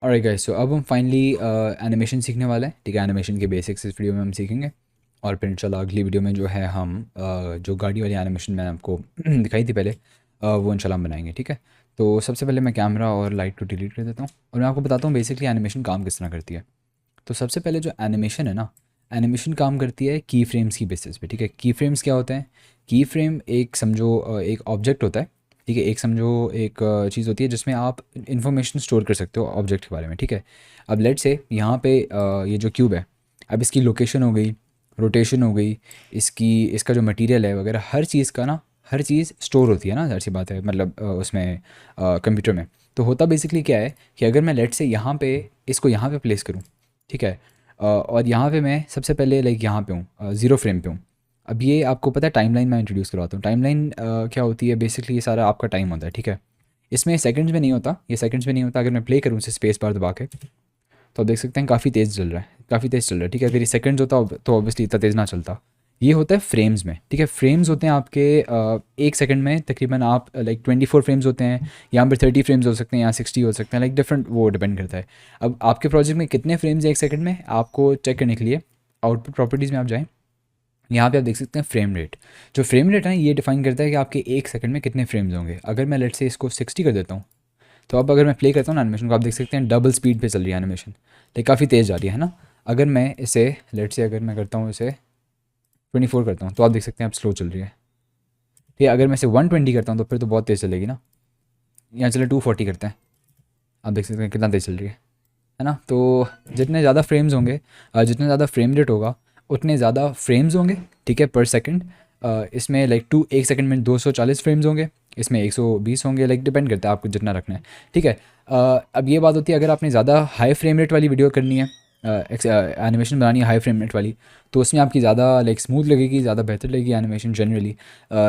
Alright guys, सो अब हम finally animation सीखने वाले हैं। ठीक है, एनिमेशन के बेसिक्स इस वीडियो में हम सीखेंगे। और फिर इंशाल्लाह अगली वीडियो में जो है हम जो गाड़ी वाली एनिमेशन मैंने आपको दिखाई थी पहले, वो इंशाल्लाह हम बनाएंगे। ठीक है, तो सबसे पहले मैं कैमरा और लाइट को डिलीट कर देता हूँ और मैं आपको बताता हूँ बेसिकली एनिमेशन काम किस तरह करती है। तो सबसे पहले जो एनिमेशन है ना, एनिमेशन काम करती है की फ्रेम्स की बेसिस पे। ठीक है, की फ्रेम्स क्या होते हैं? की फ्रेम एक समझो एक ऑब्जेक्ट होता है। ठीक है, एक समझो एक चीज़ होती है जिसमें आप इंफॉर्मेशन स्टोर कर सकते हो ऑब्जेक्ट के बारे में। ठीक है, अब लेट से यहाँ पे ये जो क्यूब है, अब इसकी लोकेशन हो गई, रोटेशन हो गई, इसका जो मटेरियल है वगैरह, हर चीज़ का ना, हर चीज़ स्टोर होती है ना, ऐसी बात है मतलब उसमें कंप्यूटर में। तो होता बेसिकली क्या है कि अगर मैं लेट से यहाँ पे इसको यहाँ पे प्लेस करूँ, ठीक है, और यहाँ पे मैं सबसे पहले लाइक यहाँ पे हूँ, ज़ीरो फ्रेम पे हूँ। अब ये आपको पता है टाइमलाइन मैं इंट्रोड्यूस करवाता हूँ। टाइमलाइन क्या होती है? बेसिकली ये सारा आपका टाइम होता है। ठीक है, इसमें सेकंड्स में नहीं होता, ये सेकंड्स में नहीं होता। अगर मैं प्ले करूँ इसे स्पेस बार दबा के, तो आप देख सकते हैं काफ़ी तेज़ चल रहा है, काफ़ी तेज़ चल रहा है। ठीक है, अगर ये सेकंड्स होता तो ऑब्वियसली इतना तेज़ ना चलता। ये होता है फ्रेम्स में। ठीक है, फ्रेम्स होते हैं आपके एक सेकंड में तकरीबन आप लाइक 24 फ्रेम्स होते हैं, यहाँ पर 30 फ्रेम्स हो सकते हैं, यहाँ 60 हो सकते हैं, लाइक डिफरेंट, वो डिपेंड करता है। अब आपके प्रोजेक्ट में कितने फ्रेम्स हैं एक सेकंड में, आपको चेक करने के लिए आउटपुट प्रॉपर्टीज़ में आप जाएँ। यहाँ पे आप देख सकते हैं फ्रेम रेट। जो फ्रेम रेट है ये डिफाइन करता है कि आपके एक सेकंड में कितने फ्रेम्स होंगे। अगर मैं लेट से इसको 60 कर देता हूँ, तो अब अगर मैं प्ले करता हूँ ना एनिमेशन को, आप देख सकते हैं डबल स्पीड पे चल रही है एनिमेशन, लेकिन काफ़ी तेज़ जा रही है ना। अगर मैं इसे लेट से अगर मैं करता हूँ इसे 24 करता हूँ, तो आप देख सकते हैं अब स्लो चल रही है। ठीक है, अगर मैं इसे 120 करता हूँ तो फिर तो बहुत तेज़ चलेगी ना। यहाँ चले 240 करते हैं, आप देख सकते हैं कितना तेज़ चल रही है ना। तो जितने ज़्यादा फ्रेम्स होंगे, जितना ज़्यादा फ्रेम रेट होगा, उतने ज़्यादा फ्रेम्स होंगे। ठीक है, पर सेकंड। इसमें लाइक एक सेकंड में 240 फ्रेम्स होंगे, इसमें 120 होंगे, लाइक डिपेंड करता है आपको जितना रखना है। ठीक है, अब ये बात होती है अगर आपने ज़्यादा हाई फ्रेम रेट वाली वीडियो करनी है, एनिमेशन बनानी है हाई फ्रेम रेट वाली, तो उसमें आपकी ज़्यादा लाइक स्मूथ लगेगी, ज़्यादा बेहतर लगेगी एनिमेशन जनरली।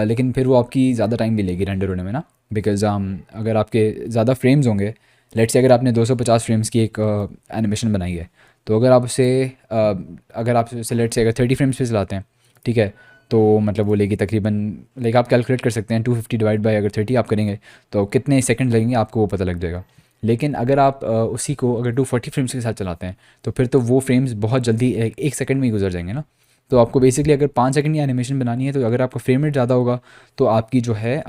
लेकिन फिर वो आपकी ज़्यादा टाइम भी लेगी रेंडर होने में ना, बिकॉज अगर आपके ज़्यादा फ्रेम्स होंगे, लेट से अगर आपने 250 फ्रेम्स की एक एनिमेशन बनाई है, तो अगर आप उसे लेट से अगर 30 फ्रेम्स पे चलाते हैं, ठीक है, तो मतलब वो लेगी तकरीबन, लाइक आप कैलकुलेट कर सकते हैं 250 डिवाइड बाय अगर 30 आप करेंगे तो कितने सेकंड लगेंगे आपको वो पता लग जाएगा। लेकिन अगर आप उसी को अगर 240 फ्रेम्स के साथ चलाते हैं, तो फिर तो वो फ्रेम्स बहुत जल्दी एक सेकंड में ही गुजर जाएंगे ना। तो आपको बेसिकली अगर 5 सेकंड की एनिमेशन बनानी है, तो अगर आपका फ्रेम रेट ज़्यादा होगा, तो आपकी जो है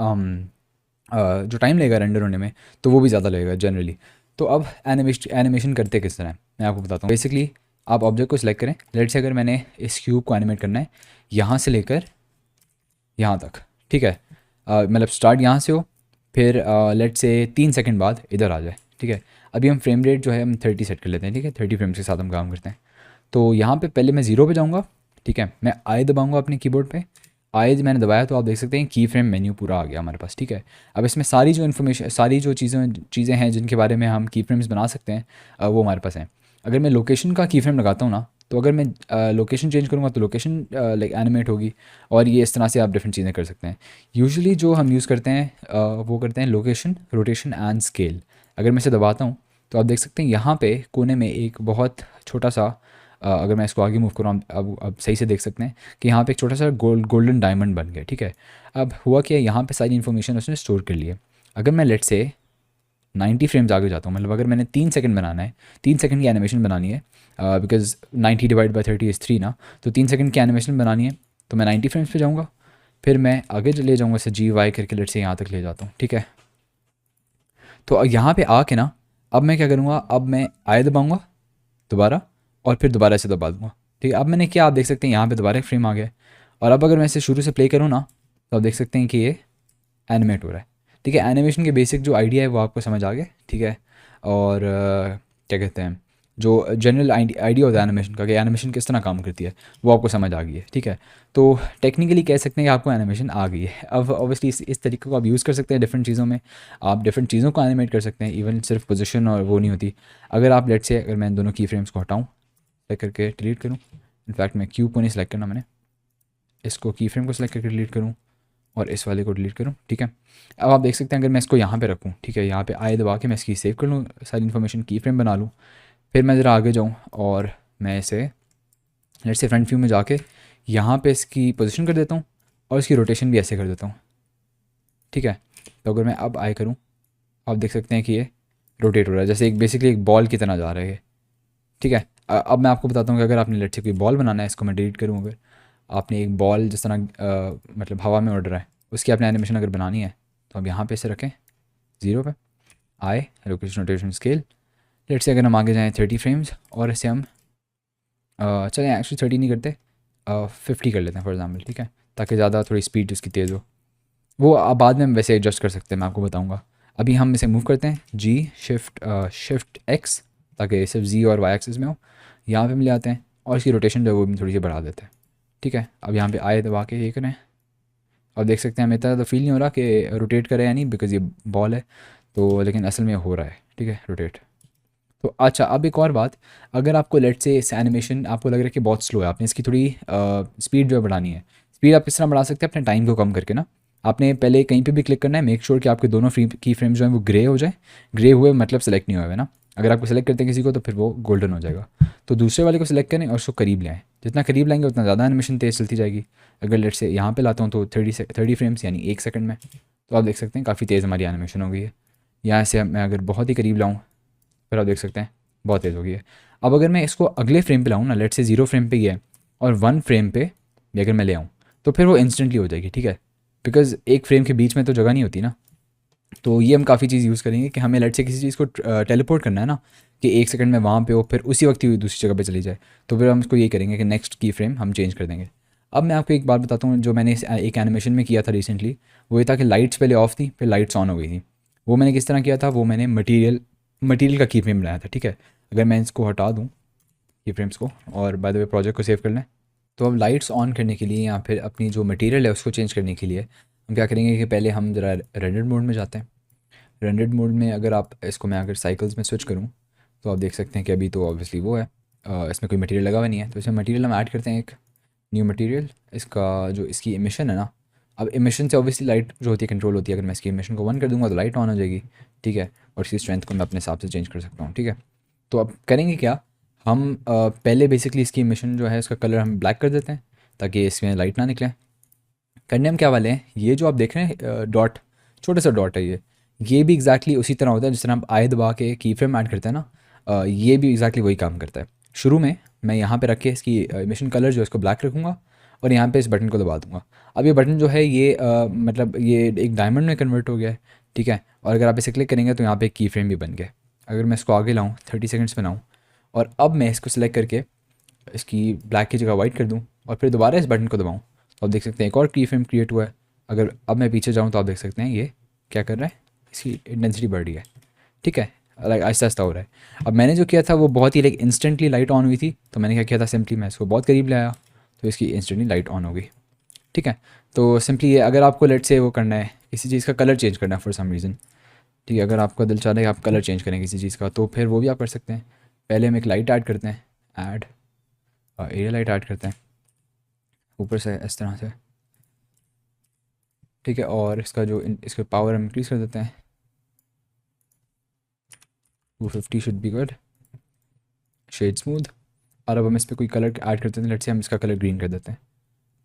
जो टाइम लगेगा रेंडर होने में, तो वो भी ज़्यादा लगेगा जनरली। तो अब एनिमेशन करते किस तरह है, मैं आपको बताता हूँ। बेसिकली आप ऑब्जेक्ट को सिलेक्ट करें। लेट से अगर मैंने इस क्यूब को एनिमेट करना है यहाँ से लेकर यहाँ तक, ठीक है, मतलब स्टार्ट यहाँ से हो, फिर लेट से 3 सेकंड बाद इधर आ जाए। ठीक है, अभी हम फ्रेम रेट जो है हम 30 सेट कर लेते हैं। ठीक है, 30 फ्रेम्स के साथ हम काम करते हैं। तो यहाँ पे पहले मैं ज़ीरो पे जाऊँगा। ठीक है, मैं आई दबाऊँगा अपने कीबोर्ड पे। आई मैंने दबाया तो आप देख सकते हैं की फ्रेम मेन्यू पूरा आ गया हमारे पास। ठीक है, अब इसमें सारी जो इन्फॉर्मेशन, सारी जो चीज़ें हैं जिनके बारे में हम की फ्रेम्स बना सकते हैं, वो हमारे पास हैं। अगर मैं लोकेशन का की फ्रेम लगाता हूँ ना, तो अगर मैं लोकेशन चेंज करूँगा तो लोकेशन लाइक एनिमेट होगी। और ये इस तरह से आप डिफरेंट चीज़ें कर सकते हैं। यूजुअली जो हम यूज़ करते हैं वो करते हैं लोकेशन, रोटेशन एंड स्केल। अगर मैं इसे दबाता हूँ, तो आप देख सकते हैं यहाँ पे कोने में एक बहुत छोटा सा, अगर मैं इसको आगे मूव करूँ, अब सही से देख सकते हैं कि यहाँ पे एक छोटा सा गोल्डन डायमंड बन गया। ठीक है, अब हुआ क्या, यहाँ पे सारी इन्फॉर्मेशन उसने स्टोर कर ली है। अगर मैं लेट से 90 फ्रेम्स आगे जाता हूँ, मतलब अगर मैंने 3 सेकंड बनाना है, 3 सेकंड की एनिमेशन बनानी है, बिकॉज 90 डिवाइड बाई 30 इज़ 3 ना, तो 3 सेकंड की एनिमेशन बनानी है, तो मैं 90 फ्रेम्स पे जाऊँगा। फिर मैं आगे ले जाऊँगा इसे GY करके, लेट से यहाँ तक ले जाता हूँ। ठीक है, तो यहाँ पे आके ना, अब मैं क्या करूँगा, अब मैं आए दबाऊँगा दोबारा, और फिर दोबारा से दबा दूँगा। ठीक है, अब मैंने क्या, आप देख सकते हैं यहाँ पे दोबारा एक फ्रेम आ गया है। और अब अगर मैं इसे शुरू से प्ले करूँ ना, तो आप देख सकते हैं कि ये एनिमेट हो रहा है। ठीक है, एनिमेशन के बेसिक जो आइडिया है वो आपको समझ आ गया। ठीक है, और क्या कहते हैं, जो जनरल आइडिया होता है एनिमेशन का, कि एनिमेशन किस तरह काम करती है, वो आपको समझ आ गई है। ठीक है, तो टेक्निकली कह सकते हैं कि आपको एनिमेशन आ गई है। अब ऑब्वियसली इस तरीके को आप यूज़ कर सकते हैं डिफरेंट चीज़ों में। आप डिफरेंट चीज़ों को एनिमेट कर सकते हैं, इवन सिर्फ पोजीशन और वो नहीं होती। अगर आप लेट से अगर मैं दोनों की फ्रेम्स को हटाऊँ, सेलेक्ट करके डिलीट करूँ, इनफैक्ट मैं क्यूब को नहीं सेलेक्ट करना, मैंने इसको की फ्रेम को सेलेक्ट करके डिलीट करूँ और इस वाले को डिलीट करूँ। ठीक है, अब आप देख सकते हैं अगर मैं इसको यहाँ पे रखूँ, ठीक है, यहाँ पे आए दबा के मैं इसकी सेव कर लूँ, सारी इन्फॉर्मेशन की फ्रेम बना लूँ। फिर मैं ज़रा आगे जाऊँ और मैं इसे लेट से फ्रंट व्यू में जाके यहाँ पे इसकी पोजीशन कर देता हूँ और इसकी रोटेशन भी ऐसे कर देता हूँ। ठीक है, तो अगर मैं अब आए करूँ, आप देख सकते हैं कि ये रोटेट हो रहा है, जैसे एक बेसिकली एक बॉल की तरह जा रहा है, ठीक है। अब मैं आपको बताता हूँ कि अगर आपने लेट से कोई बॉल बनाना है, इसको मैं डिलीट करूँ, अगर आपने एक बॉल जिस तरह मतलब हवा में उड़ रहा है, उसकी आपने एनिमेशन अगर बनानी है, तो हम यहाँ पे इसे रखें 0 पे, आए लोकेशन रोटेशन स्केल, लेट से अगर हम आगे जाएँ 30 फ्रेम्स और इसे हम चलें एक्चुअली 30 नहीं करते, 50 कर लेते हैं फॉर एग्जाम्पल, ठीक है, ताकि ज़्यादा थोड़ी स्पीड उसकी तेज़ हो। वो बाद में हम वैसे एडजस्ट कर सकते हैं, मैं आपको बताऊँगा। अभी हम इसे मूव करते हैं जी शिफ्ट एक्स, ताकि सिर्फ जी और वाई एक्सिस में हो। यहाँ पे हम ले आते हैं और इसकी रोटेशन जो है वो भी थोड़ी सी बढ़ा देते हैं, ठीक है। अब यहाँ पे आए दबा के ये करें, और देख सकते हैं हमें इतना तो फील नहीं हो रहा कि रोटेट करे या नहीं, बिकॉज ये बॉल है तो, लेकिन असल में हो रहा है, ठीक है, रोटेट। तो अच्छा, अब एक और बात, अगर आपको लेट से इस एनिमेशन आपको लग रहा है कि बहुत स्लो है, आपने इसकी थोड़ी स्पीड जो है बढ़ानी है। स्पीड आप किस तरह बढ़ा सकते हैं, अपने टाइम को कम करके ना। आपने पहले कहीं पे भी क्लिक करना है, मेक श्योर कि आपके दोनों की फ्रेम जो है वो ग्रे हो जाए। ग्रे हुए मतलब सेलेक्ट नहीं हुआ है ना, अगर आपको सेलेक्ट करते हैं किसी को तो फिर वो गोल्डन हो जाएगा। तो दूसरे वाले को सिलेक्ट करें और उसको करीब ले आएँ, जितना करीब लाएंगे उतना ज़्यादा एनिमेशन तेज़ चलती जाएगी। अगर लेट से यहाँ पे लाता हूँ तो 30 फ्रेम्स यानी 1 सेकंड में, तो आप देख सकते हैं काफ़ी तेज़ हमारी एनिमेशन हो गई है। यहाँ से मैं अगर बहुत ही करीब लाऊँ, फिर आप देख सकते हैं बहुत तेज़ हो गई है। अब अगर मैं इसको अगले फ्रेम पे लाऊँ ना, लेट से 0 फ्रेम पे ही है और 1 फ्रेम पे भी अगर मैं ले आऊँ, तो फिर वो इंस्टेंटली हो जाएगी, ठीक है, बिकॉज़ एक फ्रेम के बीच में तो जगह नहीं होती ना। तो ये हम काफ़ी चीज़ यूज़ करेंगे कि हमें लेट से किसी चीज़ को टेलीपोर्ट करना है ना, कि 1 सेकंड में वहाँ पे हो, फिर उसी वक्त ही दूसरी जगह पे चली जाए। तो फिर हम इसको ये करेंगे कि नेक्स्ट की फ्रेम हम चेंज कर देंगे। अब मैं आपको एक बात बताता हूँ, जो मैंने एक एनिमेशन में किया था रिसेंटली, वो ये था कि लाइट्स पहले ऑफ थी, फिर लाइट्स ऑन हो गई थी। वो मैंने किस तरह किया था, वो मैंने मटीरियल का की फ्रेम बनाया था, ठीक है। अगर मैं इसको हटा दूँ की फ्रेम्स को, और बाय द वे प्रोजेक्ट को सेव कर लें, तो अब लाइट्स ऑन करने के लिए या फिर अपनी जो मटेरियल है उसको चेंज करने के लिए हम क्या करेंगे कि पहले हम ज़रा रेंडर्ड मोड में जाते हैं। रेंडर्ड मोड में अगर आप इसको, मैं अगर साइकिल्स में स्विच करूँ, तो आप देख सकते हैं कि अभी तो ऑब्वियसली वो है, इसमें कोई मटेरियल लगा हुआ नहीं है, तो इसमें मटेरियल हम ऐड करते हैं, एक न्यू मटेरियल। इसका जो इसकी इमिशन है ना, अब इमिशन से ऑब्वियसली लाइट जो होती है कंट्रोल होती है, अगर मैं इसकी इमिशन को 1 कर दूंगा तो लाइट ऑन हो जाएगी, ठीक है। और इसकी स्ट्रेंथ को मैं अपने हिसाब से चेंज कर सकता हूँ, ठीक है। तो अब करेंगे क्या, हम पहले बेसिकली इसकी इमिशन जो है इसका कलर हम ब्लैक कर देते हैं, ताकि इसमें लाइट ना निकले। करने हम क्या वाले हैं, ये जो आप देख रहे हैं डॉट, छोटा सा डॉट है ये भी एग्जैक्टली उसी तरह होता है जिस तरह हम आए दबा के की फ्रेम ऐड करते हैं ना, ये भी एग्जैक्टली वही काम करता है। शुरू में मैं यहाँ पे रख के इसकी इमिशन कलर जो है इसको ब्लैक रखूँगा, और यहाँ पे इस बटन को दबा दूँगा। अब ये बटन जो है ये मतलब ये एक डायमंड में कन्वर्ट हो गया है, ठीक है। और अगर आप इसे क्लिक करेंगे तो यहाँ पे एक की फ्रेम भी बन गया। अगर मैं इसको आगे लाऊँ 30 सेकंड्स में लाऊँ, और अब मैं इसको सिलेक्ट करके इसकी ब्लैक की जगह वाइट कर दूँ, और फिर दोबारा इस बटन को दबाऊँ, तो आप देख सकते हैं एक और की फ्रेम क्रिएट हुआ है। अगर अब मैं पीछे जाऊँ तो आप देख सकते हैं ये क्या कर रहा है, इसकी इंटेंसिटी बढ़ रही है, ठीक है, लाइक आहिस्ता आहिस्ता हो रहा है। अब मैंने जो किया था वो बहुत ही लाइक इंस्टेंटली लाइट ऑन हुई थी, तो मैंने क्या किया था, सिंपली मैं इसको बहुत करीब लाया, तो इसकी इंस्टेंटली लाइट ऑन हो गई, ठीक है। तो सिंपली ये, अगर आपको लेट से वो करना है, किसी चीज़ का कलर चेंज करना है फॉर सम रीज़न, ठीक है, अगर आपका दिल चाह रहा है कि आप कलर चेंज करें किसी चीज़ का, तो फिर वो भी आप कर सकते हैं। पहले हम एक लाइट ऐड करते हैं, ऐड एरिया लाइट ऐड करते हैं ऊपर से इस तरह से, ठीक है। और इसका जो इसका पावर हम इंक्रीज़ कर देते हैं, 250 should be good, shade smooth. और अब हम इस पर कोई कलर ऐड करते हैं, लेट्स से हम इसका कलर ग्रीन कर देते हैं,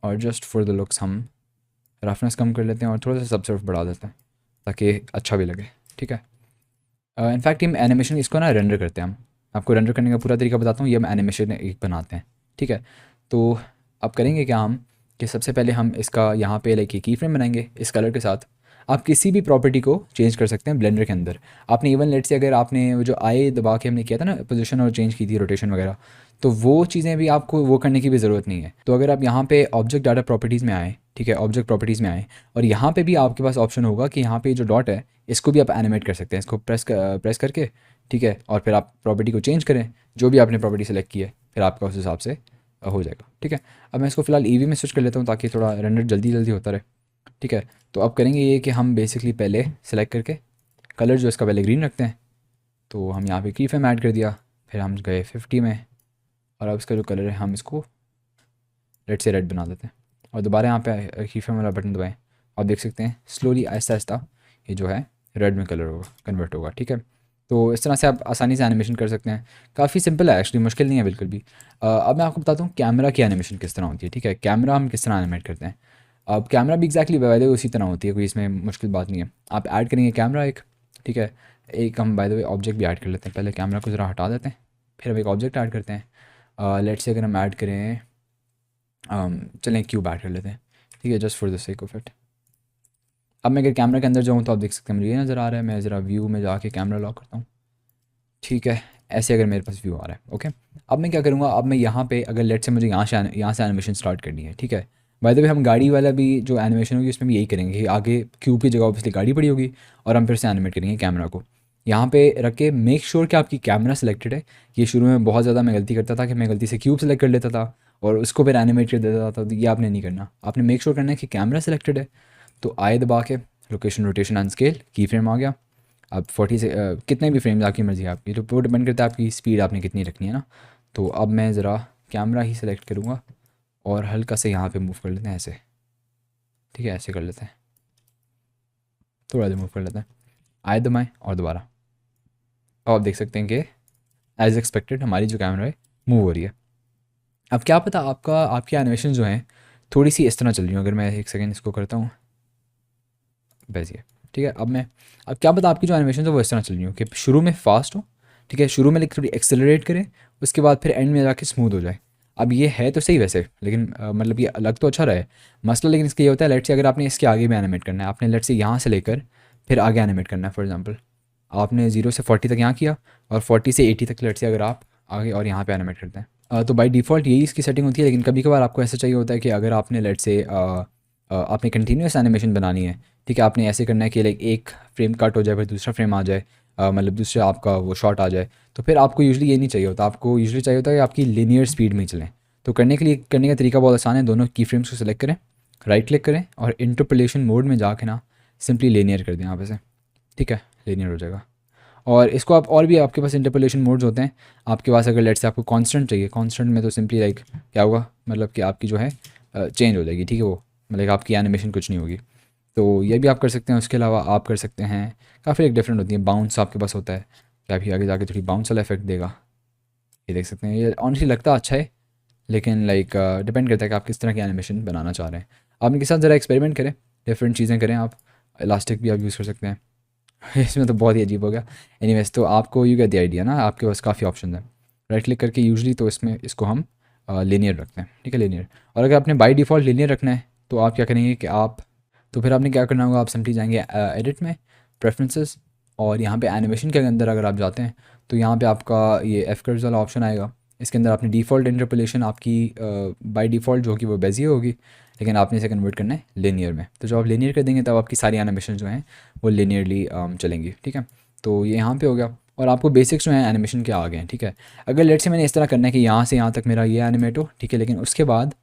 और जस्ट फॉर द लुक्स हम रफनेस कम कर लेते हैं और थोड़ा सा सबसर्फ बढ़ा देते हैं, ताकि अच्छा भी लगे, ठीक है। इनफैक्ट हम एनिमेशन इसको ना रेंडर करते हैं, हम आपको रेंडर करने का पूरा तरीका बताता हूँ, ये हम एनिमेशन एक बनाते हैं, ठीक है। तो अब करेंगे क्या हम, कि सबसे पहले हम इसका यहाँ पे लाइक की फ्रेम बनाएंगे इस कलर के साथ। आप किसी भी प्रॉपर्टी को चेंज कर सकते हैं ब्लेंडर के अंदर। आपने इवन लेट से अगर आपने वो जो आई दबा के हमने किया था ना पोजीशन और चेंज की थी रोटेशन वगैरह, तो वो चीज़ें भी आपको वो करने की भी ज़रूरत नहीं है। तो अगर आप यहाँ पे ऑब्जेक्ट डाटा प्रॉपर्टीज़ में आए, ठीक है, ऑब्जेक्ट प्रॉपर्टीज़ में आए, और यहाँ पे भी आपके पास ऑप्शन होगा कि यहाँ पे जो डॉट है इसको भी आप एनिमेट कर सकते हैं, इसको प्रेस करके, ठीक है। और फिर आप प्रॉपर्टी को चेंज करें, जो भी आपने प्रॉपर्टी सेलेक्ट की है, फिर आपका उस हिसाब से हो जाएगा, ठीक है। अब मैं इसको फिलहाल ईवी में स्विच कर लेता हूँ ताकि थोड़ा रेंडर जल्दी जल्दी होता रहे, ठीक है। तो अब करेंगे ये कि हम बेसिकली पहले सेलेक्ट करके कलर जो इसका पहले ग्रीन रखते हैं, तो हम यहाँ पे की फ्रेम ऐड कर दिया, फिर हम गए 50 में, और अब इसका जो कलर है हम इसको रेड से रेड बना देते हैं, और दोबारा यहाँ पे की फ्रेम वाला बटन दबाएं। आप देख सकते हैं स्लोली आहिस्ता आहिस्ता ये जो है रेड में कलर होगा, कन्वर्ट होगा, ठीक है। तो इस तरह से आप आसानी से एनिमेशन कर सकते हैं, काफ़ी सिंपल है एक्चुअली, मुश्किल नहीं है बिल्कुल भी। अब मैं आपको बताता हूँ कैमरा की एनिमेशन किस तरह होती है, ठीक है, कैमरा हम किस तरह एनिमेट करते हैं। अब कैमरा भी एक्जैक्टली वैसे उसी तरह होती है, कोई इसमें मुश्किल बात नहीं है। आप ऐड करेंगे कैमरा एक, ठीक है, एक हम बाय द वे ऑब्जेक्ट भी ऐड कर लेते हैं। पहले कैमरा को ज़रा हटा देते हैं, फिर हम एक ऑब्जेक्ट ऐड करते हैं। लेट्स से अगर हम ऐड करें, चलें क्यूब ऐड कर लेते हैं, ठीक है, just for the sake of it. अब मैं अगर कैमरा के अंदर जाऊँ तो आप देख सकते हैं मुझे ये नज़र आ रहा है। मैं ज़रा व्यू में जाके कैमरा लॉक करता हूँ, ठीक है, ऐसे अगर मेरे पास व्यू आ रहा है। ओके, अब मैं क्या करूँगा, अब मैं यहाँ पे अगर लेट से मुझे यहाँ से एनिमेशन स्टार्ट करनी है, ठीक है। बाय द वे हम गाड़ी वाला भी जो एनिमेशन होगी उसमें भी यही करेंगे कि आगे क्यूब की जगह ऑब्वियसली गाड़ी पड़ी होगी और हम फिर से एनिमेट करेंगे कैमरा को यहाँ पे रख के। मेक श्योर कि आपकी कैमरा सेलेक्टेड है। ये शुरू में बहुत ज़्यादा मैं गलती करता था कि मैं गलती से क्यूब सेलेक्ट कर लेता था और उसको फिर एनिमेट कर देता था। तो ये आपने नहीं करना, आपने मेक श्योर करना है कि कैमरा सेलेक्टेड है। तो आए दबा के लोकेशन, रोटेशन एंड स्केल, की फ्रेम आ गया। अब 40 से कितने भी फ्रेम्स आपकी मर्ज़ी है आपकी, तो वो डिपेंड करता है आपकी स्पीड आपने कितनी रखनी है ना। तो अब मैं ज़रा कैमरा ही सेलेक्ट करूँगा और हल्का से यहाँ पे मूव कर लेते हैं ऐसे, ठीक है, ऐसे कर लेते हैं, थोड़ा देर मूव कर लेते हैं, आए दबाएँ और दोबारा। अब आप देख सकते हैं कि एज एक्सपेक्टेड हमारी जो कैमरा है मूव हो रही है। अब क्या पता आपकी एनिमेशन जो हैं थोड़ी सी इस तरह चल रही हूँ। अगर मैं एक सेकेंड इसको करता हूँ बस ये, ठीक है। अब क्या पता आपकी जो एनिमेशन है वो इस तरह चल रही हो कि शुरू में फास्ट हो, ठीक है, शुरू में लेकिन थोड़ी एक्सेलरेट करे, उसके बाद फिर एंड में जाके स्मूथ हो जाए। अब ये है तो सही वैसे, लेकिन मतलब ये अलग तो अच्छा रहे मसला, लेकिन इसका ये होता है लेट से अगर आपने इसके आगे भी एनिमेट करना है, आपने लेट से यहाँ से लेकर फिर आगे एनिमेट करना है। फॉर एग्जांपल आपने 0 से 40 तक यहाँ किया और 40 से 80 तक लेट से अगर आप आगे और यहाँ पे एनिमेट करते हैं, तो बाय डिफ़ॉल्ट यही इसकी सेटिंग होती है। लेकिन कभी कभार आपको ऐसा चाहिए होता है कि अगर आपने लेट से आपने कंटिन्यूस एनिमेशन बनानी है, ठीक है, आपने ऐसे करना है कि लाइक एक फ्रेम कट हो जाए फिर दूसरा फ्रेम आ जाए, मतलब दूसरा आपका वो शॉट आ जाए, तो फिर आपको यूजुअली ये नहीं चाहिए होता। आपको यूजुअली चाहिए होता है कि आपकी लीनियर स्पीड में ही चलें। तो करने का तरीका बहुत आसान है। दोनों की फ्रेम्स को सेलेक्ट करें, राइट क्लिक करें और इंटरपोलेशन मोड में जाके ना सिंपली लीनियर कर दें यहाँ पे से, ठीक है, लीनियर हो जाएगा। और इसको आप और भी आपके पास इंटरपोलेशन मोड्स होते हैं आपके पास। अगर लेट से आपको कांस्टेंट चाहिए, कांस्टेंट में तो सिंपली लाइक क्या होगा, मतलब कि आपकी जो है चेंज हो जाएगी, ठीक है, वो मतलब आपकी एनिमेशन कुछ नहीं होगी। तो ये भी आप कर सकते हैं। उसके अलावा आप कर सकते हैं, काफ़ी एक डिफरेंट होती है, बाउंस आपके पास होता है कि अभी आगे जाके थोड़ी बाउंस वाला इफेक्ट देगा, ये देख सकते हैं। ये ऑनेस्टली लगता अच्छा है, लेकिन लाइक डिपेंड करता है कि आप किस तरह की एनिमेशन बनाना चाह रहे हैं। आप इनके साथ ज़रा एक्सपेरिमेंट करें, डिफरेंट चीज़ें करें। आप इलास्टिक भी आप यूज़ कर सकते हैं इसमें तो बहुत ही अजीब हो गया। एनीवेज, तो आपको यू गेट द आइडिया ना, आपके पास काफ़ी ऑप्शन है। राइट क्लिक करके यूजली तो इसमें इसको हम लीनियर रखते हैं, ठीक है, लीनियर। और अगर आपने बाय डिफ़ॉल्ट लीनियर रखना है तो आप क्या करेंगे कि तो फिर आपने क्या करना होगा, आप सिंपली जाएंगे एडिट में, प्रेफरेंसेस, और यहाँ पे एनिमेशन के अंदर अगर आप जाते हैं तो यहाँ पे आपका ये एफ कर्व्स वाला ऑप्शन आएगा। इसके अंदर आपने डिफ़ॉल्ट इंटरपोलेशन आपकी बाय डिफ़ॉल्ट जो होगी वो बेजियर होगी, लेकिन आपने इसे कन्वर्ट करना है लिनियर में। तो जब आप लिनियर कर देंगे तब आपकी सारी एनिमेशन जो हैं वो लिनियरली चलेंगी, ठीक है। तो ये यहाँ पे हो गया और आपको बेसिक्स जो हैं एनिमेशन के आ गए हैं, ठीक है। अगर लेट से मैंने इस तरह करना है कि यहाँ से यहाँ तक मेरा ये एनिमेट हो, ठीक है, लेकिन उसके बाद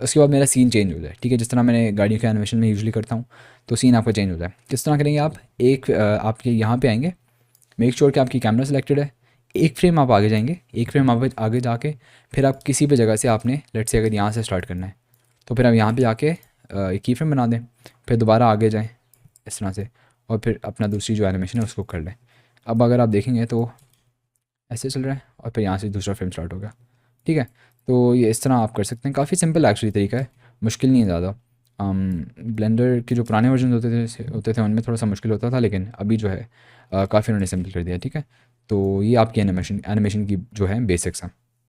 मेरा सीन चेंज हो जाए, ठीक है, जिस तरह मैंने गाड़ियों के एनिमेशन में यूजुअली करता हूँ, तो सीन आपका चेंज हो जाए। किस तरह करेंगे आप, आपके यहाँ पे आएंगे, मेक श्योर कि आपकी कैमरा सेलेक्टेड है, एक फ्रेम आप आगे जाएंगे, एक फ्रेम आप आगे जाके फिर आप किसी भी जगह से आपने लेट से अगर यहाँ से स्टार्ट करना है तो फिर आप यहाँ पे जाके एक की फ्रेम बना दें, फिर दोबारा आगे जाएं इस तरह से, और फिर अपना दूसरी जो एनिमेशन है उसको कर लें। अब अगर आप देखेंगे तो ऐसे चल रहा है और फिर यहाँ से दूसरा फ्रेम स्टार्ट होगा, ठीक है। तो ये इस तरह आप कर सकते हैं, काफ़ी सिंपल एक्चुअली तरीका है, मुश्किल नहीं है ज़्यादा। ब्लेंडर के जो पुराने वर्जन होते थे उनमें थोड़ा सा मुश्किल होता था, लेकिन अभी जो है काफ़ी उन्होंने सिंपल कर दिया, ठीक है। तो ये आपकी एनिमेशन की जो है बेसिक्स हैं।